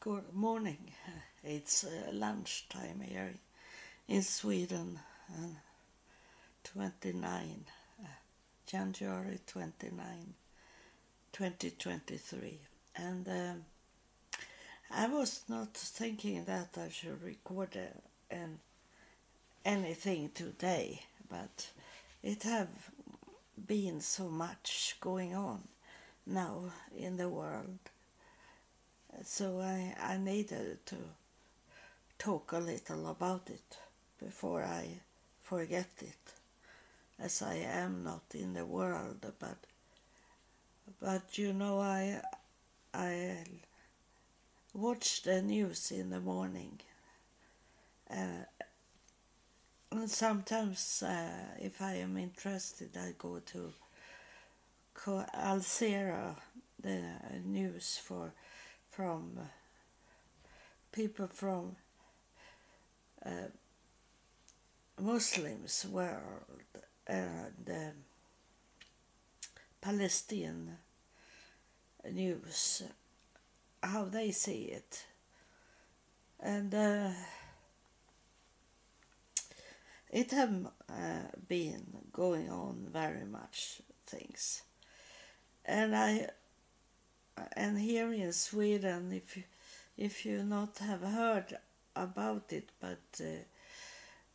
Good morning. It's lunchtime here in Sweden, 29, January 29, 2023. And I was not thinking that I should record anything today, but it have been so much going on now in the world. So I needed to talk a little about it before I forget it, as I am not in the world. But you know, I watch the news in the morning, and sometimes if I am interested, I go to Al Jazeera, the news from people from Muslims world and Palestine news, how they see it. And it have been going on very much things. And here in Sweden, if you not have heard about it, but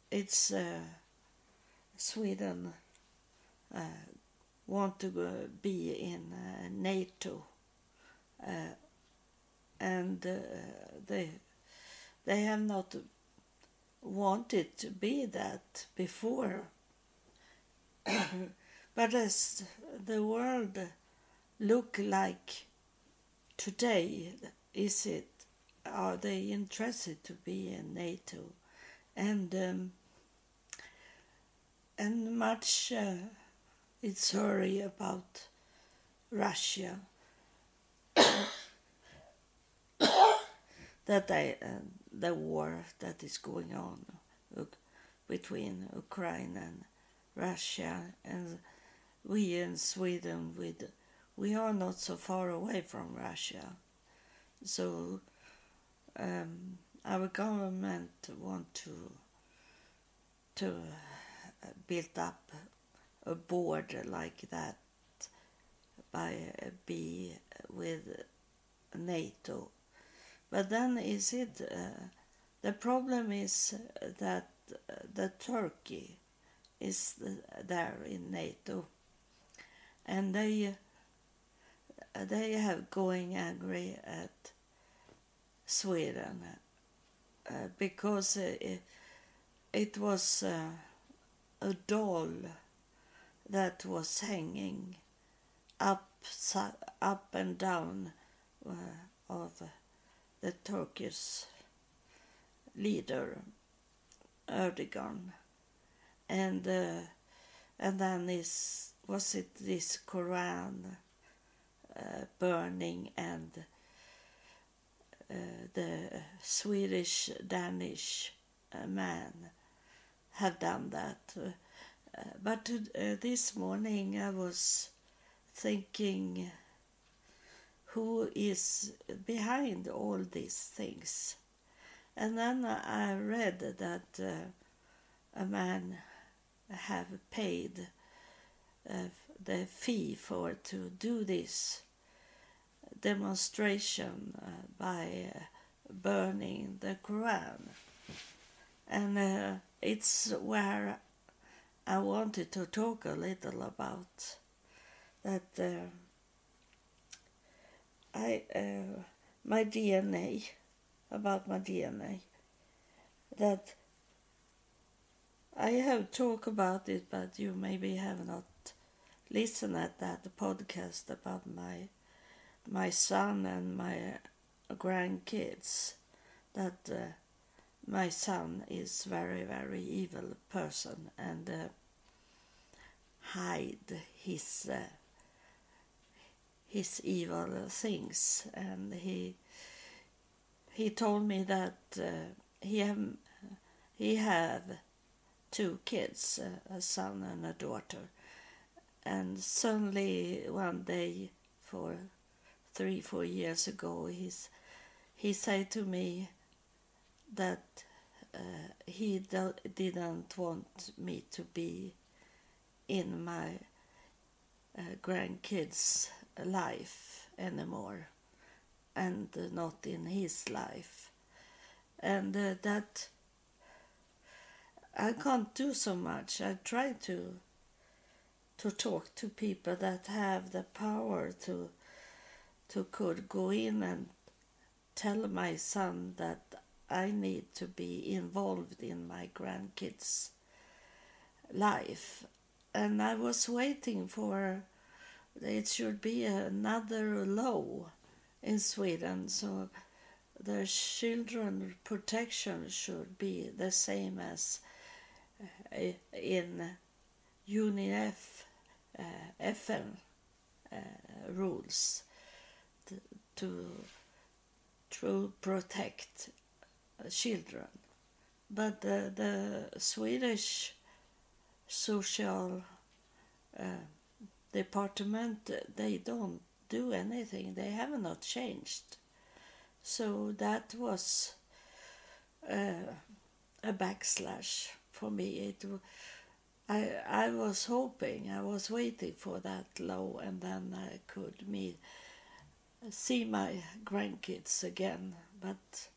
it's Sweden want to be in NATO, and they have not wanted to be that before. But as the world look like today, are they interested to be in NATO? And much it's worry about Russia, that the war that is going on between Ukraine and Russia, and we in Sweden we are not so far away from Russia, so our government want to build up a border like that by be with NATO. But then the problem is that the Turkey is there in NATO, and they have going angry at Sweden because it was a doll that was hanging up and down of the Turkish leader Erdogan, and then this Quran burning, and the Swedish Danish man have done that. But this morning I was thinking, who is behind all these things? And then I read that a man have paid the fee to do this demonstration by burning the Quran. And it's where I wanted to talk a little about that. My DNA, that I have talked about it, but you maybe have not listened at that podcast about my son and my grandkids, that my son is very, very evil person, and hide his evil things. And he told me that he have 2 kids, a son and a daughter, and suddenly one day for 3-4 years ago he said to me that he didn't want me to be in my grandkids' life anymore, and not in his life, and that I can't do so much. I try to talk to people that have the power to could go in and tell my son that I need to be involved in my grandkids' life. And I was waiting for it should be another law in Sweden, so the children protection should be the same as in UNIF FN rules to protect children. But the Swedish social department, they don't do anything. They have not changed. So that was a backslash for me. I was hoping, I was waiting for that law, and then I could see my grandkids again. But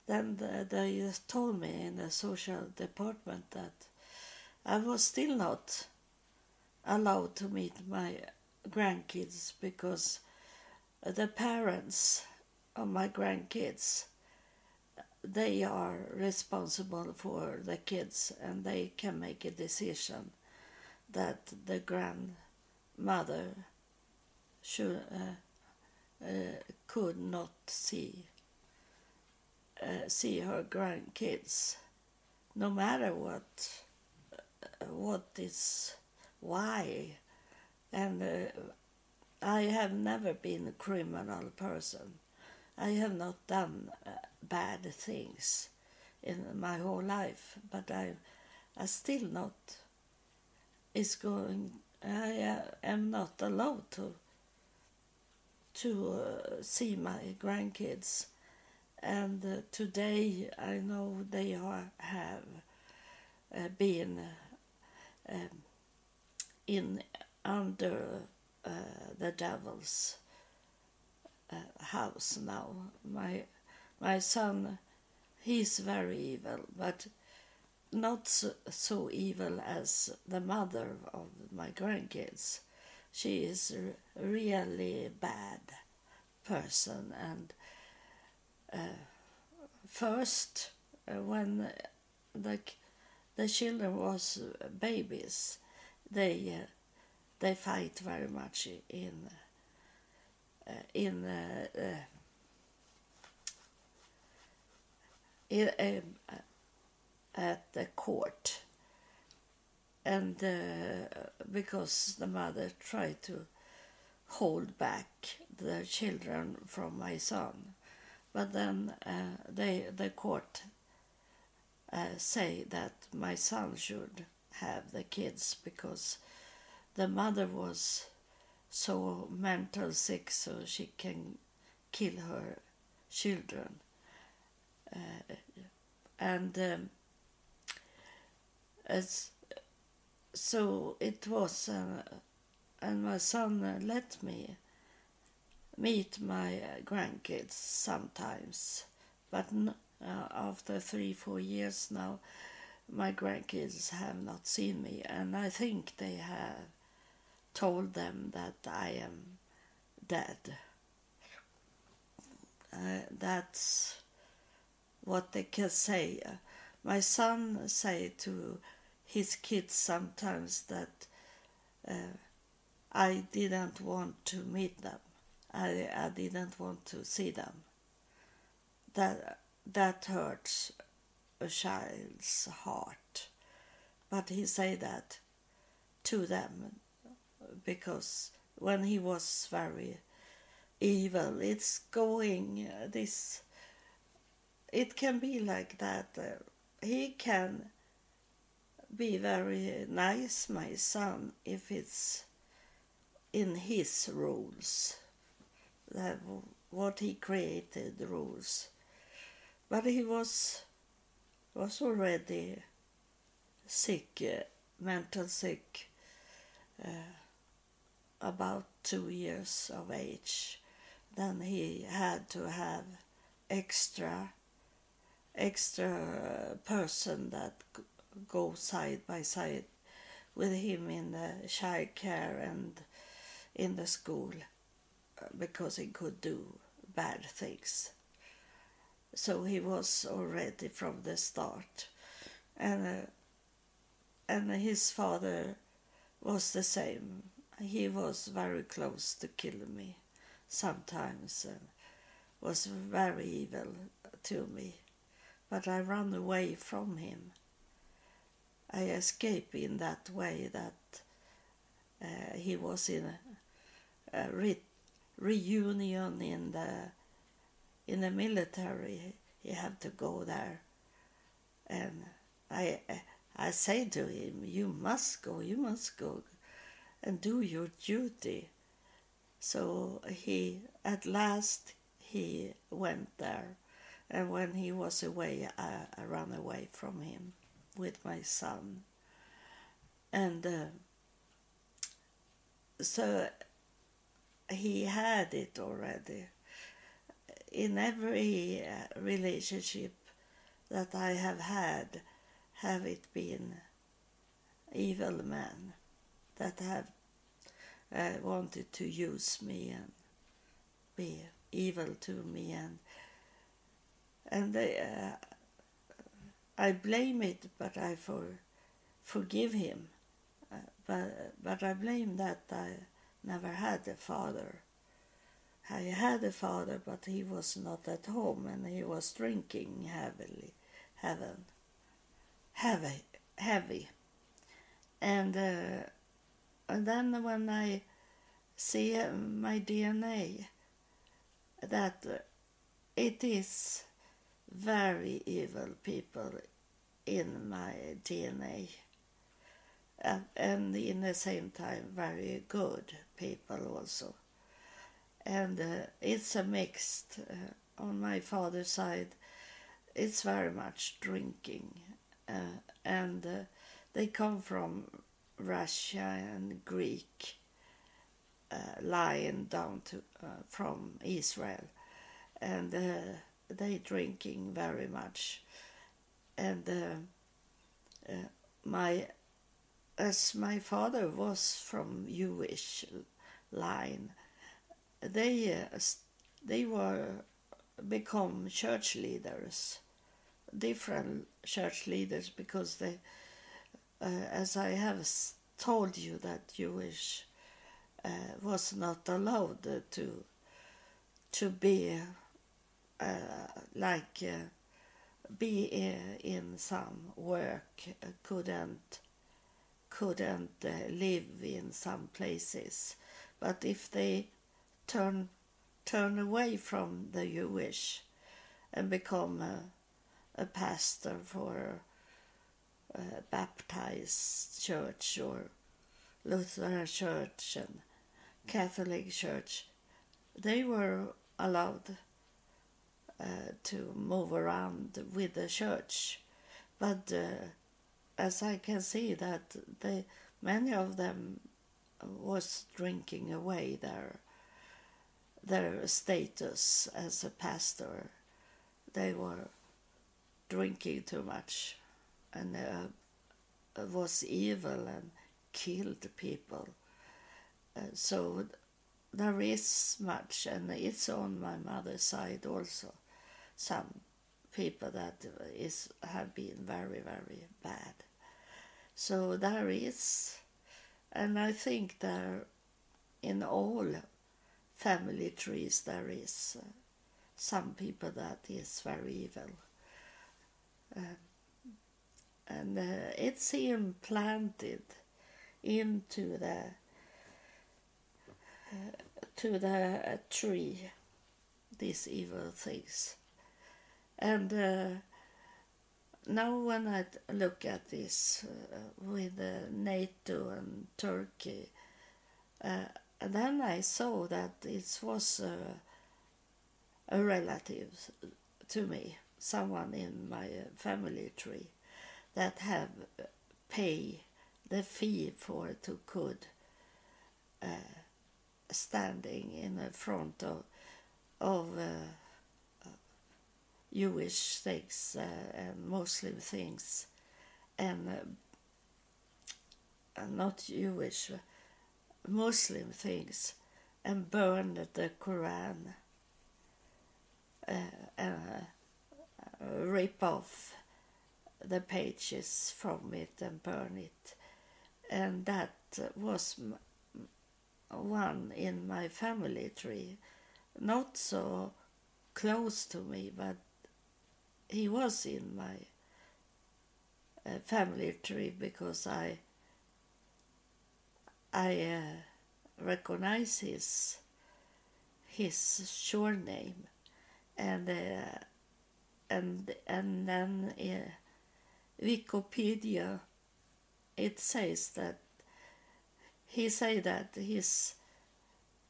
then they told me in the social department that I was still not allowed to meet my grandkids because the parents of my grandkids, they are responsible for the kids, and they can make a decision that the grandmother should could not see her grandkids, no matter what is why. And I have never been a criminal person. I have not done bad things in my whole life, but I still not I am not allowed to see my grandkids. And today I know they have been in under the devil's house now. My son, he's very evil, but not so evil as the mother of my grandkids. She is a really bad person. And first, when the children was babies, they fight very much at the court, and because the mother tried to hold back the children from my son, but then the court say that my son should have the kids because the mother was so mental sick, so she can kill her children. So it was, and my son let me meet my grandkids sometimes, but after 3-4 years now, my grandkids have not seen me, and I think they have told them that I am dead. That's what they can say. My son say to his kids sometimes that I didn't want to meet them. I didn't want to see them. That hurts a child's heart. But he say that to them because when he was very evil, it's going this. It can be like that. He can be very nice, my son, if it's in his rules. what he created, the rules. But he was already sick, mental sick, about 2 years of age. Then he had to have extra person that go side by side with him in the child care and in the school, because he could do bad things. So he was already from the start, and his father was the same. He was very close to kill me sometimes, and was very evil to me. But I ran away from him. I escaped in that way, that he was in a reunion in the military. He had to go there, and I say to him, you must go and do your duty. So at last he went there, and when he was away, I ran away from him with my son. And so he had it already. In every relationship that I have it been evil men that have wanted to use me and be evil to me, and I blame it, but I forgive him. But I blame that I never had a father. I had a father, but he was not at home, and he was drinking heavy. And then when I see my DNA, that it is very evil people in my DNA, and in the same time very good people also. And it's a mixed, on my father's side, it's very much drinking, and they come from Russia and Greek line down to from Israel, and they drinking very much. And as my father was from Jewish line, they were become church leaders, different church leaders, because they, as I have told you, that Jewish was not allowed to be be in some work, couldn't live in some places. But if they turn away from the Jewish and become a pastor for a baptized church or Lutheran church and Catholic church, they were allowed to move around with the church. But as I can see that many of them was drinking away their status as a pastor. They were drinking too much and was evil and killed people. So there is much, and it's on my mother's side also, some people that have been very, very bad. So there is, and I think there in all family trees there is some people that is very evil, and it's implanted into the tree, these evil things. And now when I look at this with NATO and Turkey, then I saw that it was a relative to me, someone in my family tree that have pay the fee for to could standing in the front of Jewish things and Muslim things, and not Jewish, Muslim things, and burned the Quran, rip off the pages from it and burn it. And that was one in my family tree, not so close to me, but he was in my family tree because I recognize his surname, and then Wikipedia, it says that he say that his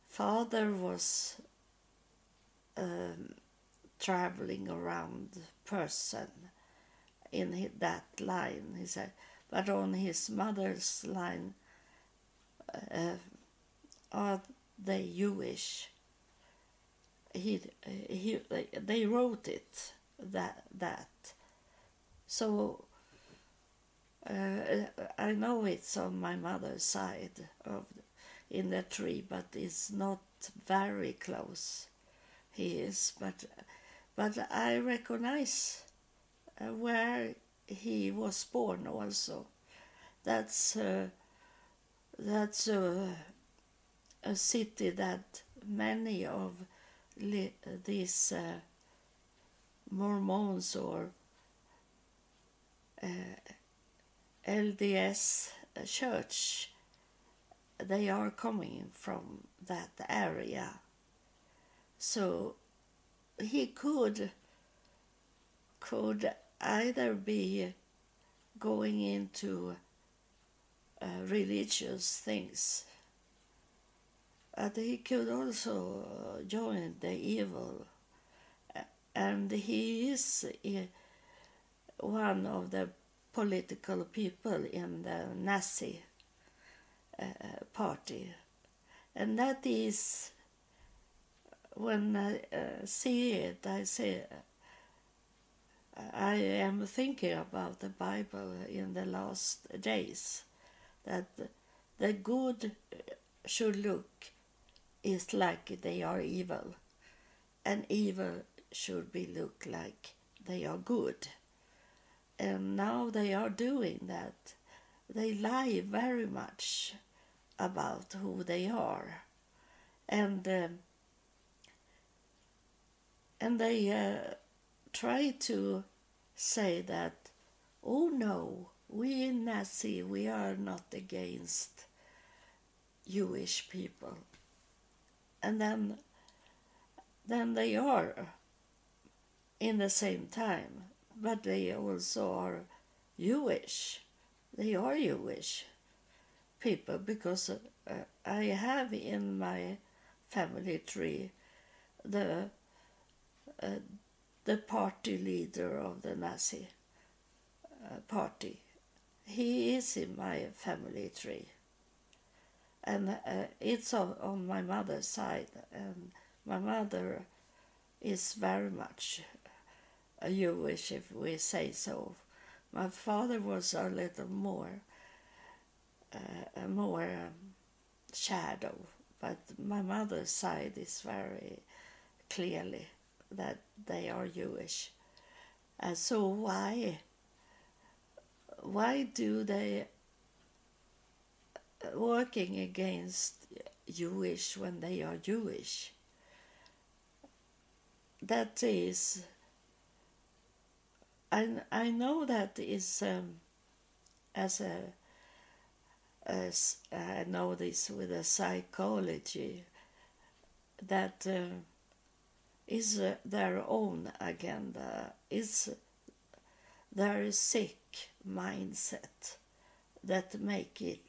father was traveling around person in that line, he said, but on his mother's line are they Jewish? They wrote it that. So I know it's on my mother's side in the tree, but it's not very close. He is, but I recognize where he was born also. That's a city that many of these Mormons or LDS church, they are coming from that area. So he could either be going into religious things, but he could also join the evil, and he is one of the political people in the Nazi party, and that is, when I see it, I say I am thinking about the Bible in the last days, that the good should look is like they are evil, and evil should be look like they are good. And now they are doing that. They lie very much about who they are, and they try to say that, oh no, we in Nazi, we are not against Jewish people. And then they are in the same time, but they also are Jewish. They are Jewish people, because I have in my family tree the party leader of the Nazi party. He is in my family tree, and it's on my mother's side, and my mother is very much Jewish, if we say so. My father was a little more shadow, but my mother's side is very clearly that they are Jewish. So why do they working against Jewish when they are Jewish? That is, I know that is as I know this with the psychology, that is their own agenda, is their sick mindset that make it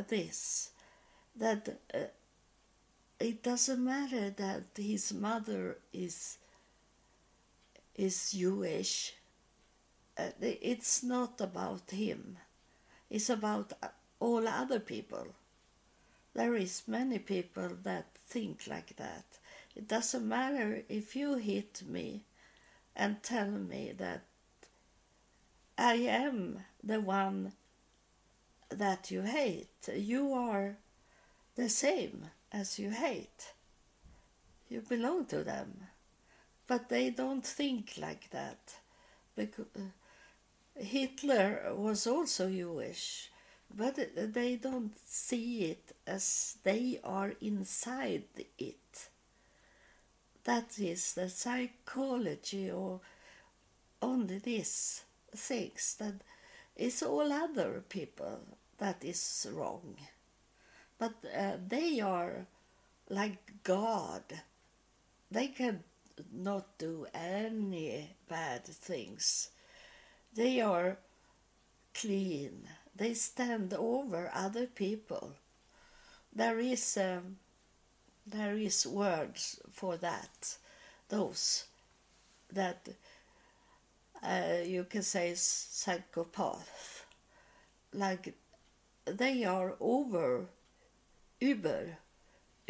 this, that it doesn't matter that his mother is Jewish. It's not about him. It's about all other people. There is many people that think like that. It doesn't matter if you hit me and tell me that I am the one that you hate. You are the same as you hate. You belong to them. But they don't think like that. Because Hitler was also Jewish, but they don't see it as they are inside it. That is the psychology or only these things, that it's all other people that is wrong. But they are like God. They can not do any bad things. They are clean. They stand over other people. There is words for that. Those that you can say psychopath. Like they are über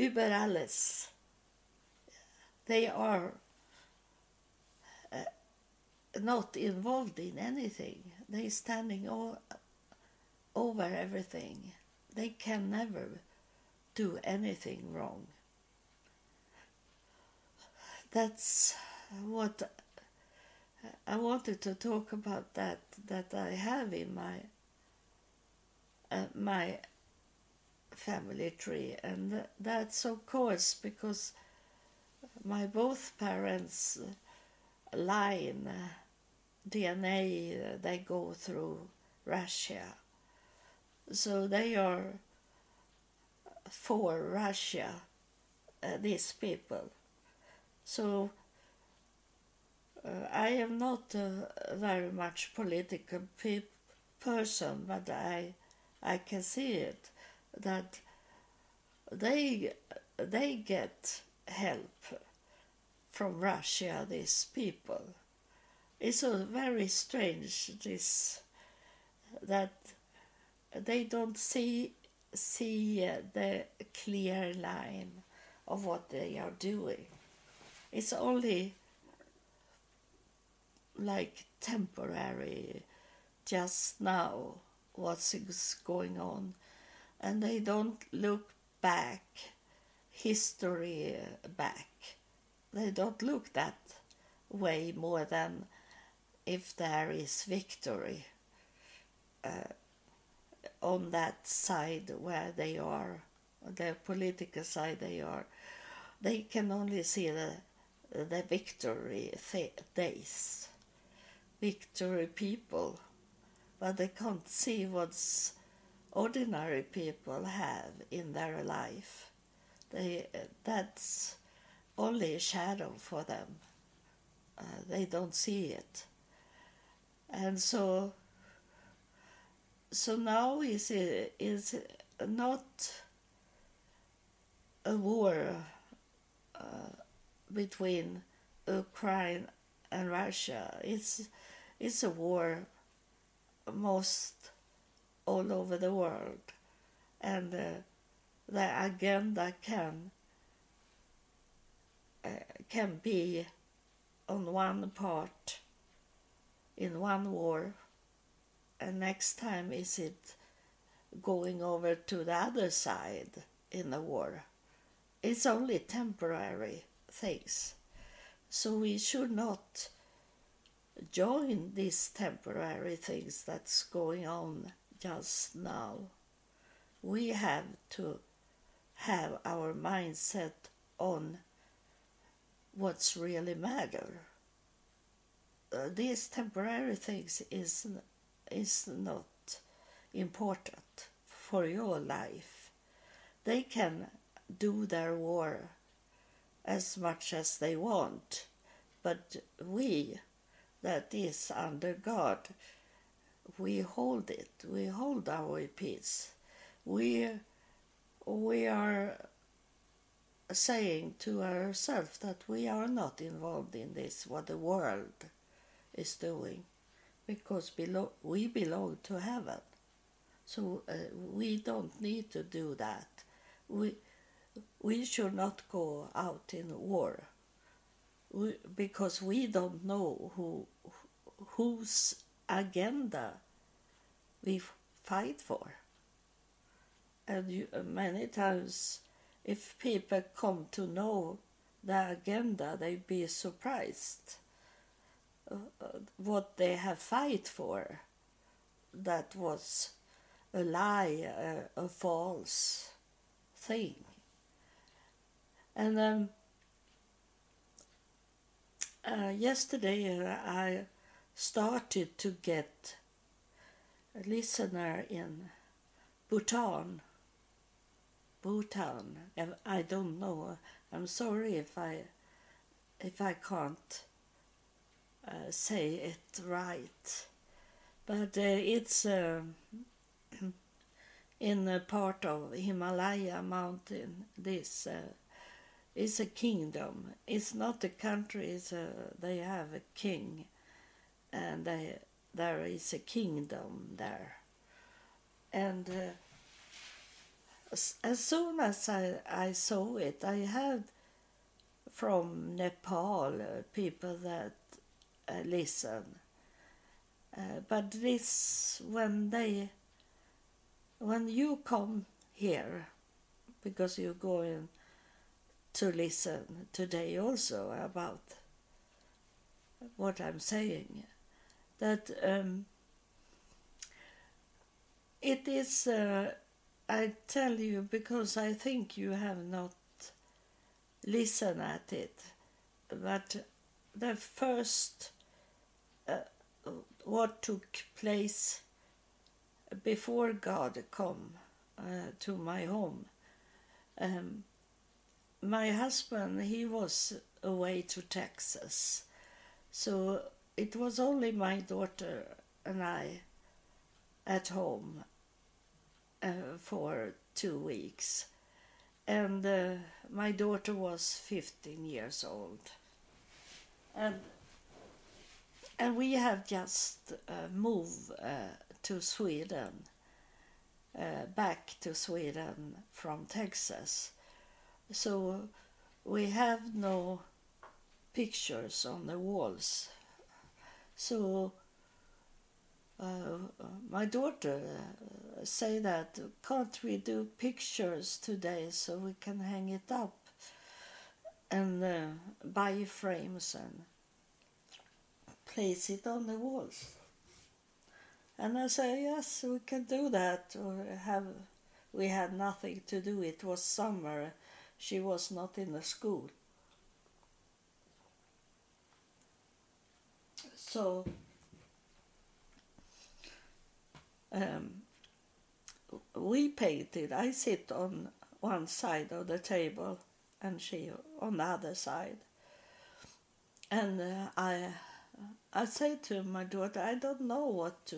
alles. They are not involved in anything. They're standing over everything. They can never do anything wrong. That's what I wanted to talk about, that I have in my family tree. And that's of course because my both parents line DNA, they go through Russia. So they are for Russia, these people. So I am not a very much political person, but I can see it, that they get help from Russia, these people. It's so very strange, this, that they don't see the clear line of what they are doing. It's only like temporary, just now, what's going on. And they don't look back, history back. They don't look that way more than if there is victory on that side where they are, the political side they are. They can only see the victory days, victory people, but they can't see what's ordinary people have in their life. That's only a shadow for them. They don't see it. And so now is not a war between Ukraine and Russia. It's a war most all over the world, and the agenda can be on one part in one war, and next time is it going over to the other side in the war. It's only temporary things. So we should not join these temporary things that's going on just now. We have to have our mindset on what's really matter. These temporary things is not important for your life. They can do their war as much as they want, but we, that is under God, we hold it. We hold our peace. We are saying to ourselves that we are not involved in this, what the world is doing, because we belong to heaven. So we don't need to do that. We should not go out in war, because we don't know whose agenda we fight for. And many times, if people come to know the agenda, they'd be surprised what they have fight for. That was a lie, a false thing. And yesterday I started to get a listener in Bhutan. And I don't know. I'm sorry if I can't say it right, but it's in a part of Himalaya mountain. This is a kingdom. It's not a country. They have a king, and there is a kingdom there. And as soon as I saw it, I had from Nepal people that listen. But this, when you come here, because you're going to listen today also about what I'm saying, that it is, I tell you, because I think you have not listened at it, but the first what took place before God come to my home. My husband, he was away to Texas, so it was only my daughter and I at home for 2 weeks. And my daughter was 15 years old. And we have just moved to Sweden, back to Sweden from Texas. So we have no pictures on the walls. So my daughter say that, can't we do pictures today so we can hang it up and buy frames and place it on the walls? And I say, yes, we can do that. We had nothing to do. It was summer. She was not in the school. So we painted. I sit on one side of the table and she on the other side. And I say to my daughter, I don't know what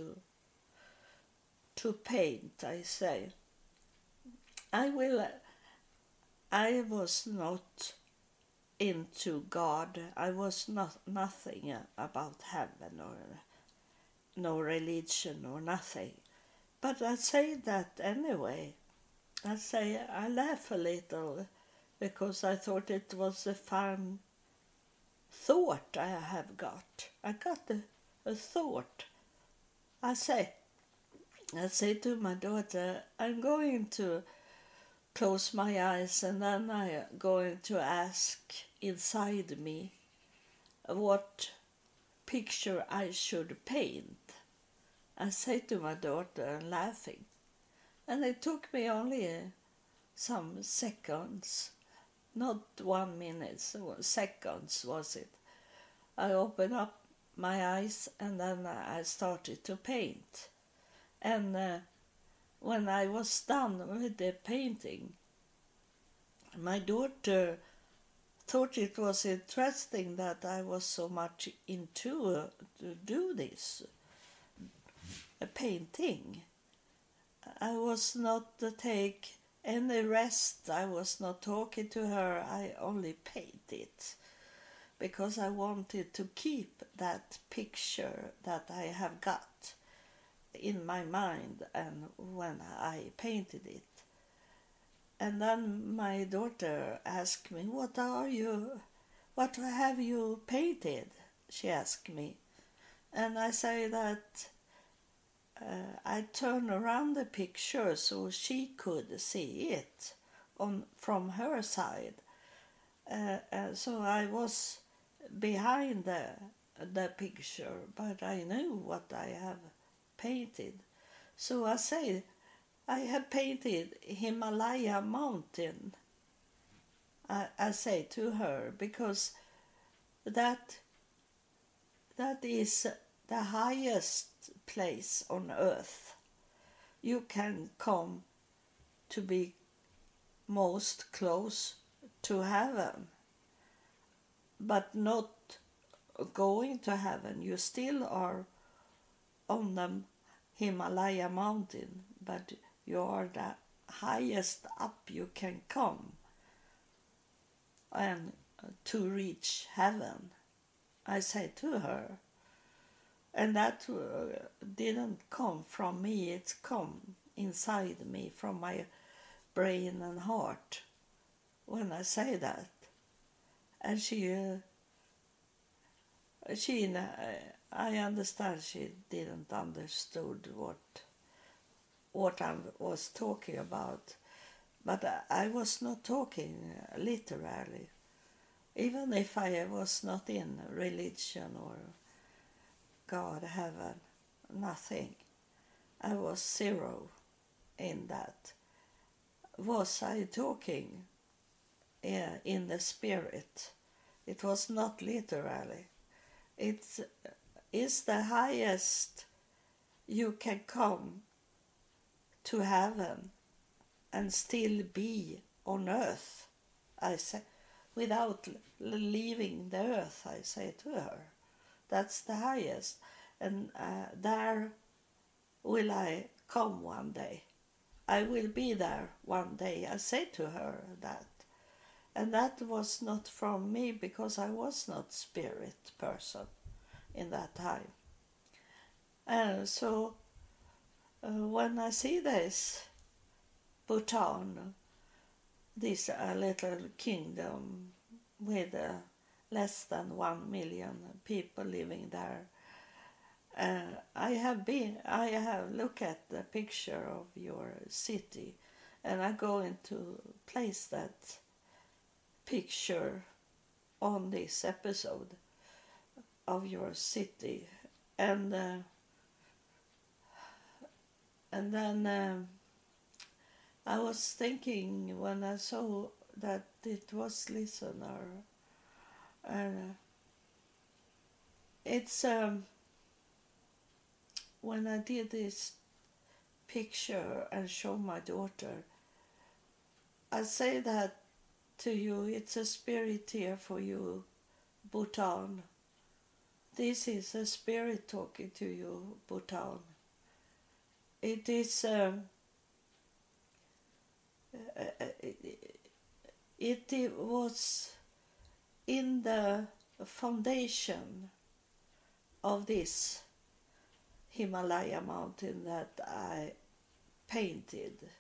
to paint. I say, I was not into God. I was nothing about heaven or no religion or nothing. But I say that anyway. I say, I laugh a little because I thought it was a fun thought I have got. I got a thought. I say to my daughter, I'm going to close my eyes and then I'm going to ask inside me what picture I should paint. I say to my daughter, laughing. And it took me only some seconds, not 1 minute, seconds was it. I opened up my eyes and then I started to paint. And when I was done with the painting, my daughter thought it was interesting that I was so much into to do this painting. I was not to take And the rest, I was not talking to her, I only painted because I wanted to keep that picture that I have got in my mind and when I painted it. And then my daughter asked me, what have you painted? She asked me. And I say that I turn around the picture so she could see it from her side. So I was behind the picture, but I knew what I have painted. So I say, I have painted Himalaya mountain. I say to her, because that is the highest place on earth. You can come to be most close to heaven, but not going to heaven. You still are on the Himalaya mountain, but you are the highest up you can come and to reach heaven, I say to her. And that didn't come from me, it's come inside me, from my brain and heart when I say that. And I understand she didn't understood what I was talking about, but I was not talking literally, even if I was not in religion or God, heaven, nothing. I was zero in that. Was I talking in the spirit? It was not literally. It is the highest you can come to heaven and still be on earth, I say, without leaving the earth, I say to her. That's the highest, and there will I come one day. I will be there one day, I say to her that. And that was not from me, because I was not spirit person in that time. And so when I see this Bhutan, this little kingdom with less than 1 million people living there, I have looked at the picture of your city, and I'm going to place that picture on this episode of your city, and then I was thinking when I saw that it was listener, and it's when I did this picture and show my daughter, I say that to you, it's a spirit here for you, Bhutan. This is a spirit talking to you, Bhutan. It is it was in the foundation of this Himalaya mountain that I painted.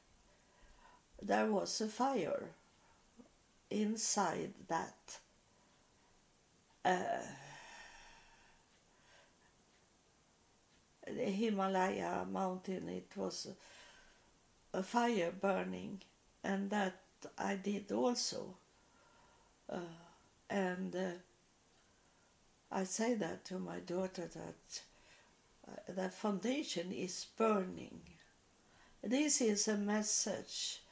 There was a fire inside that the Himalaya mountain. It was a fire burning, and that I did also. And I say that to my daughter, that the foundation is burning. This is a message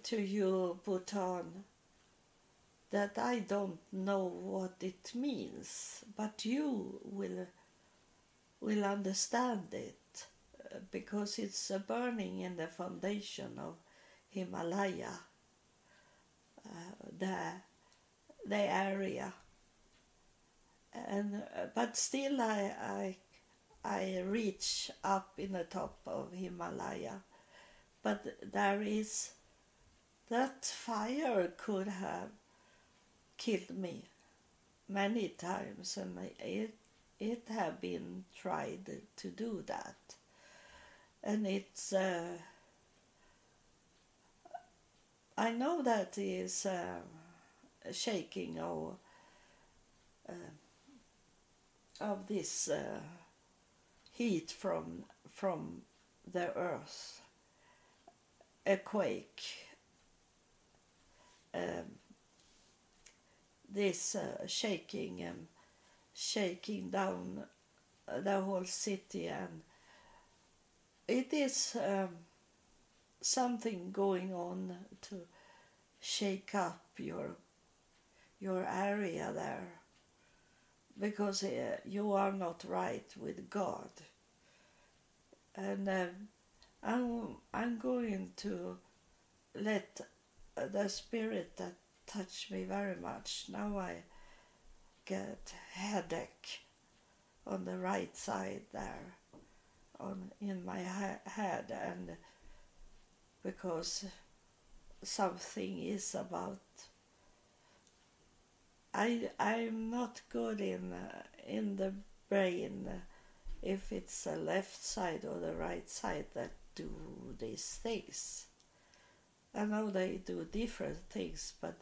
to you, Bhutan, that I don't know what it means, but you will understand it, because it's a burning in the foundation of Himalaya, the area, and but still I reach up in the top of Himalaya, but there is that fire could have killed me many times, and it have been tried to do that, and it's I know that is shaking uh, of this heat from the earth, a quake, this shaking down the whole city, and it is something going on to shake up your area there, because you are not right with God. And I'm going to let the Spirit that touched me very much. Now I get headache on the right side there, in my head, and because something is about. I'm not good in the brain, if it's the left side or the right side that do these things. I know they do different things, but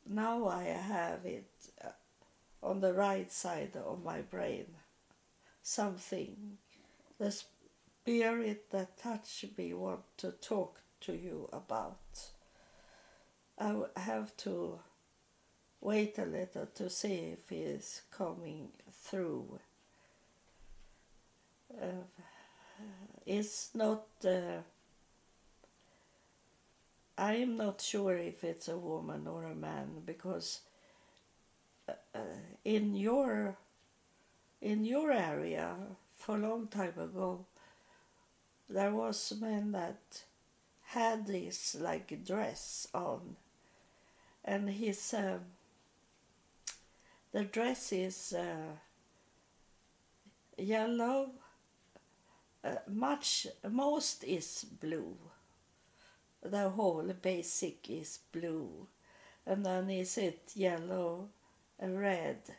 now I have it on the right side of my brain. Something, the Spirit that touched me want to talk to you about. I have to wait a little to see if he is coming through. It's not. I'm not sure if it's a woman or a man, because in your area for a long time ago, there was men that had this like dress on, and his the dress is yellow. Most is blue. The whole basic is blue, and then is it yellow and red,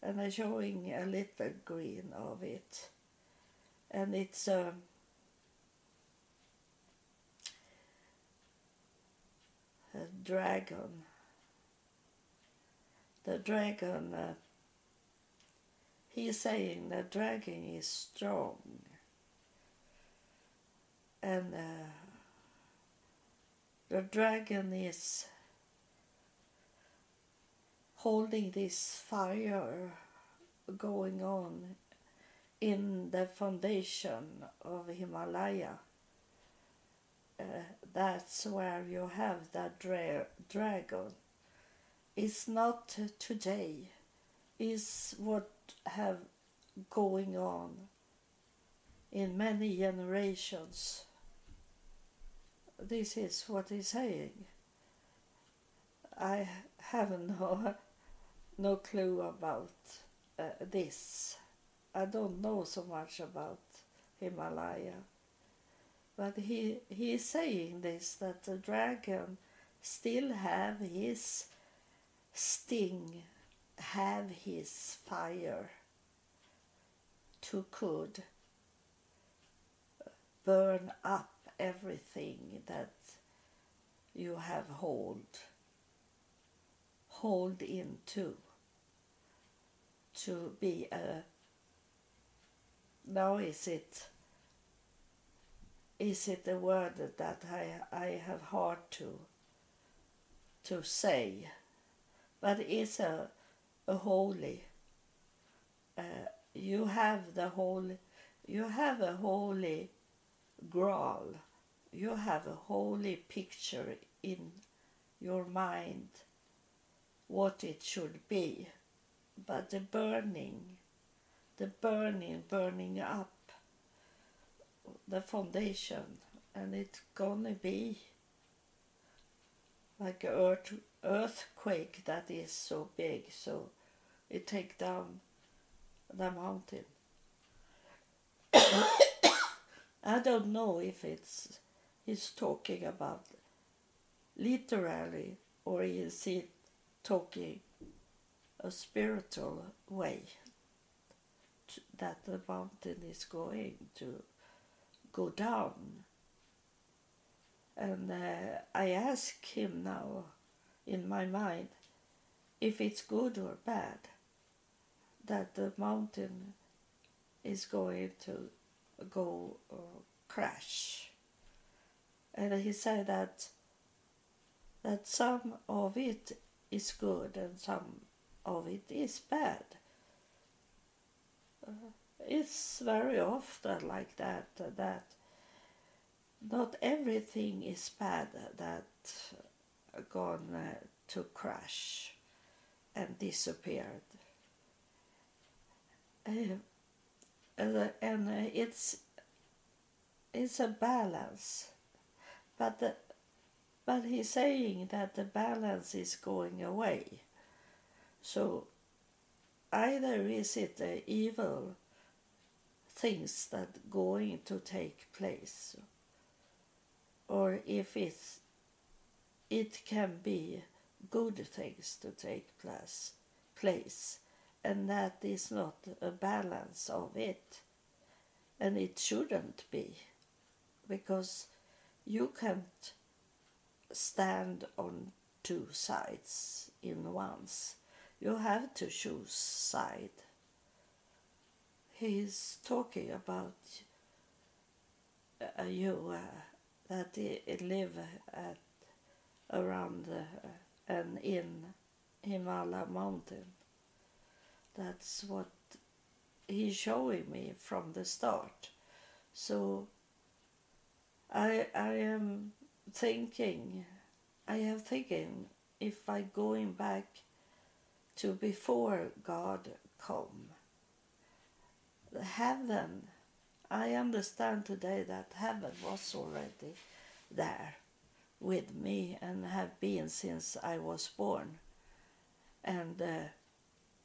and I'm showing a little green of it, and it's a dragon. The dragon, he's saying the dragon is strong, and the dragon is holding this fire going on in the foundation of Himalaya. That's where you have that dragon. It's not today. It's what have going on in many generations. This is what he's saying. I have no clue about this. I don't know so much about Himalaya. But he is saying this, that the dragon still have his sting, have his fire, to could burn up everything that you have hold into, to be a. Now is it a word that I have hard to say, but it's a holy. You have a holy grail. You have a holy picture in your mind what it should be, but the burning up the foundation, and it's gonna be like an earthquake that is so big, so it take down the mountain. I don't know if he's talking about literally, or is it talking a spiritual way that the mountain is going to go down? And I ask him now in my mind if it's good or bad that the mountain is going to go crash. And he said that some of it is good and some of it is bad. It's very often like that not everything is bad that gone to crash and disappeared. And it's a balance, but he's saying that the balance is going away. So either is it the evil things that going to take place, or if it can be good things to take place, and that is not a balance of it, and it shouldn't be, because you can't stand on two sides in once. You have to choose side. He's talking about you that live around and in Himalaya mountain. That's what he's showing me from the start. So I am thinking if I going back to before God come, the heaven, I understand today that heaven was already there with me and have been since I was born. And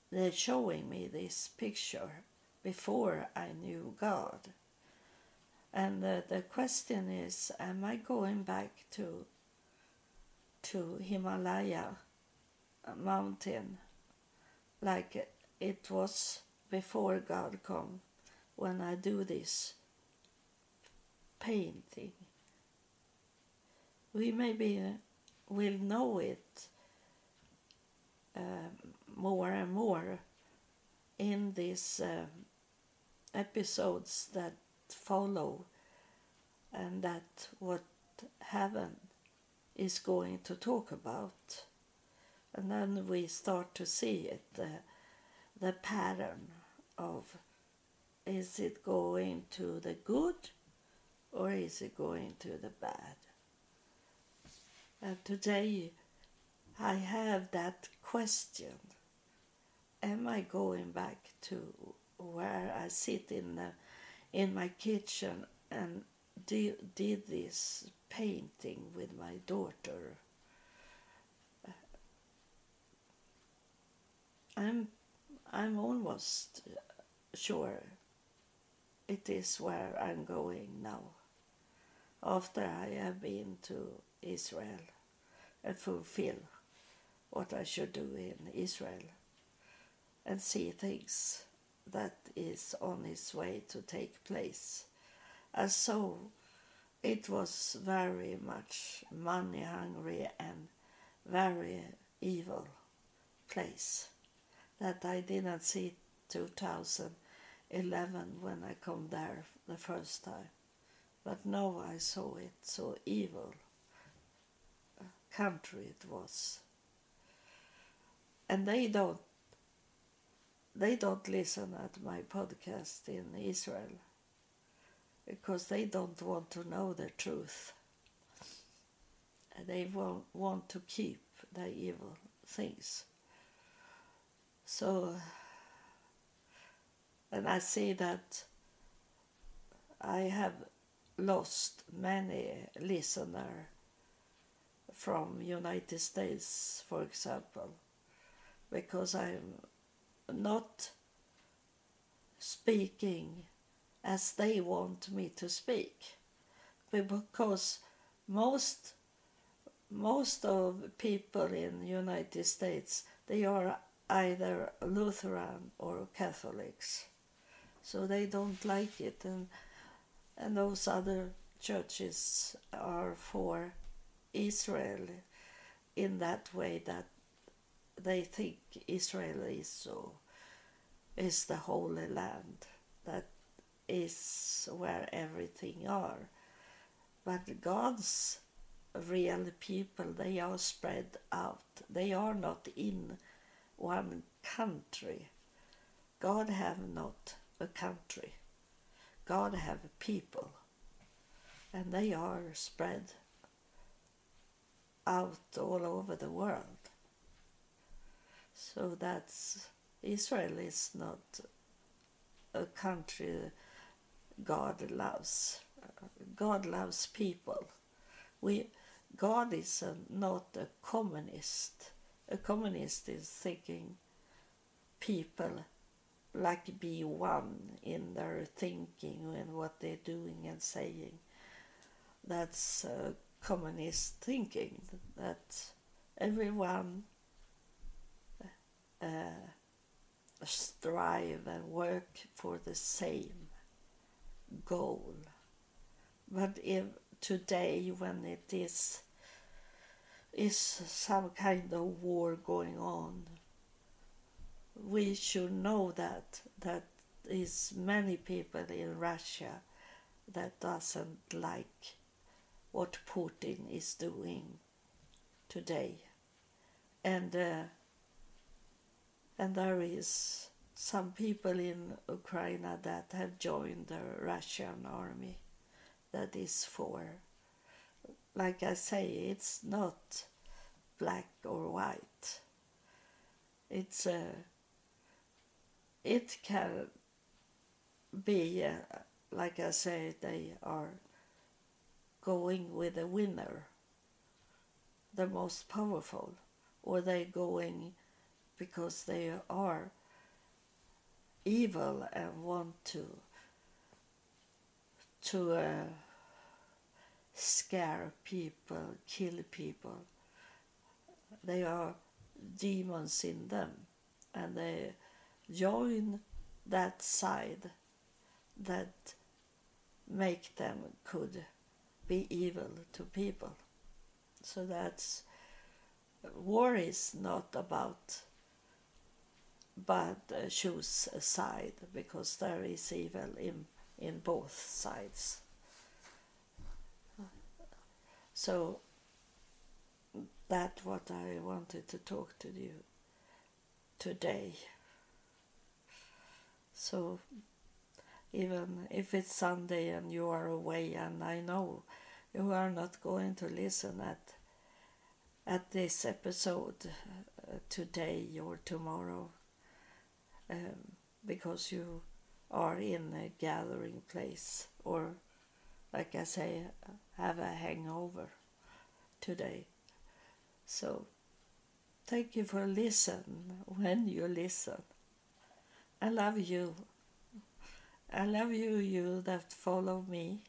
they're showing me this picture before I knew God. And the question is, am I going back to Himalaya mountain like it was before God come, when I do this painting? We maybe will know it more and more in these episodes that follow, and that what heaven is going to talk about. And then we start to see it, the pattern of, is it going to the good or is it going to the bad? And today I have that question. Am I going back to where I sit in my kitchen and did this painting with my daughter? I'm almost sure it is where I'm going now, after I have been to Israel and fulfill what I should do in Israel and see things that is on its way to take place. And so it was very much money hungry and very evil place that I didn't see 2011 when I come there the first time. But now I saw it, so evil country it was. And they don't listen at my podcast in Israel because they don't want to know the truth. They want to keep the evil things. So, and I see that I have lost many listeners from United States, for example, because I'm not speaking as they want me to speak, because most most of people in the United States, they are either Lutheran or Catholics, so they don't like it, and those other churches are for Israel in that way, that they think Israel is the holy land, that is where everything are. But God's real people, they are spread out. They are not in one country. God have not a country. God have people. And they are spread out all over the world. So that's, Israel is not a country God loves. God loves people. God is not a communist. A communist is thinking people like be one in their thinking and what they're doing and saying. That's communist thinking, that everyone strive and work for the same goal. But if today, when it is some kind of war going on, we should know that is many people in Russia that doesn't like what Putin is doing today, and there is some people in Ukraine that have joined the Russian army, that is for, like I say, it's not black or white. It can be, like I say, they are going with the winner, the most powerful, or they going because they are evil and want to scare people, kill people. They are demons in them, and they join that side that make them could be evil to people. So that's, war is not about but choose a side, because there is evil in both sides. So that's what I wanted to talk to you today. So even if it's Sunday and you are away, and I know you are not going to listen at this episode today or tomorrow, because you are in a gathering place, or like I say, have a hangover today. So thank you for listening when you listen. I love you. I love you that follow me,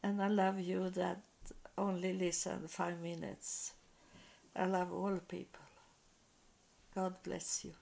and I love you that only listen 5 minutes. I love all people. God bless you.